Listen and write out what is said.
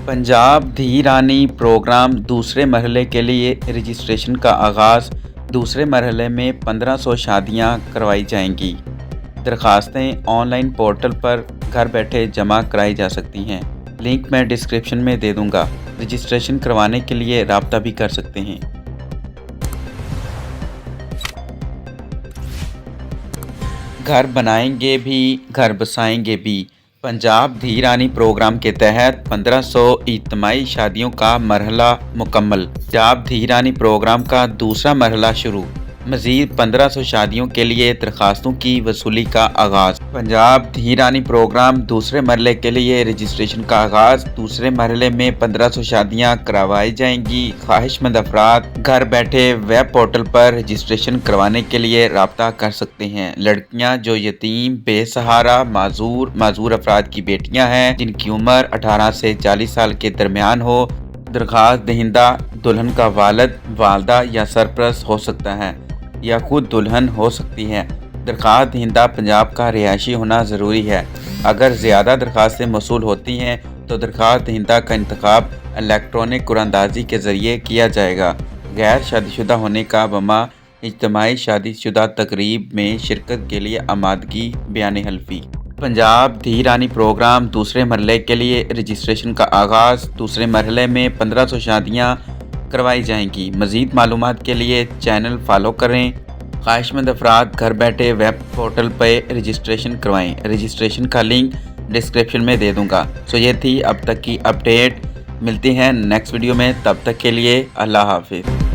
पंजाब धी रानी प्रोग्राम दूसरे मरहले के लिए रजिस्ट्रेशन का आगाज़। दूसरे मरहले में 1500 शादियां करवाई जाएंगी। दरखास्तें ऑनलाइन पोर्टल पर घर बैठे जमा कराई जा सकती हैं। लिंक मैं डिस्क्रिप्शन में दे दूंगा। रजिस्ट्रेशन करवाने के लिए राब्ता भी कर सकते हैं। घर बनाएंगे भी घर बसाएंगे भी। पंजाब धी रानी प्रोग्राम के तहत 1500 इज्तिमाई शादियों का मरहला मुकम्मल। पंजाब धी रानी प्रोग्राम का दूसरा मरहला शुरू। मज़ीद 1500 शादियों के लिए दरखास्तों की वसूली का आगाज़। पंजाब धी रानी प्रोग्राम दूसरे मरहले के लिए रजिस्ट्रेशन का आगाज़। दूसरे मरहले में 1500 शादियाँ करवाई जाएंगी। ख्वाहिशमंद अफराद घर बैठे वेब पोर्टल पर रजिस्ट्रेशन करवाने के लिए रब्ता कर सकते हैं। लड़कियाँ जो यतीम, बेसहारा, माजूर अफराद की बेटियाँ हैं जिनकी उम्र 18 से 40 साल के दरमियान हो। दरखास्त दहिंदा दुल्हन का वालिद, वालदा या सरपरस्त हो सकता है या खुद दुल्हन हो सकती है। दरखास्त दहिंदा पंजाब का रिहायशी होना ज़रूरी है। अगर ज़्यादा दरखास्तें मौसूल होती हैं तो दरखास्त दहिंदा का इंतखाब इलेक्ट्रॉनिक कुरानंदाजी के ज़रिए किया जाएगा। गैर शादीशुदा होने का बमा इज्तिमाई शादीशुदा तकरीब में शिरकत के लिए आमादगी बयान हल्फी। पंजाब धी रानी प्रोग्राम दूसरे मरहले के लिए रजिस्ट्रेशन का आगाज़। दूसरे मरहले में 1500 शादियाँ करवाई जाएंगी। मज़ीद मालूमात के लिए चैनल फॉलो करें। ख्वाहिशमंद अफराद घर बैठे वेब पोर्टल पर रजिस्ट्रेशन करवाएं। रजिस्ट्रेशन का लिंक डिस्क्रिप्शन में दे दूंगा। ये थी अब तक की अपडेट। मिलते हैं नेक्स्ट वीडियो में, तब तक के लिए अल्लाह हाफिज़।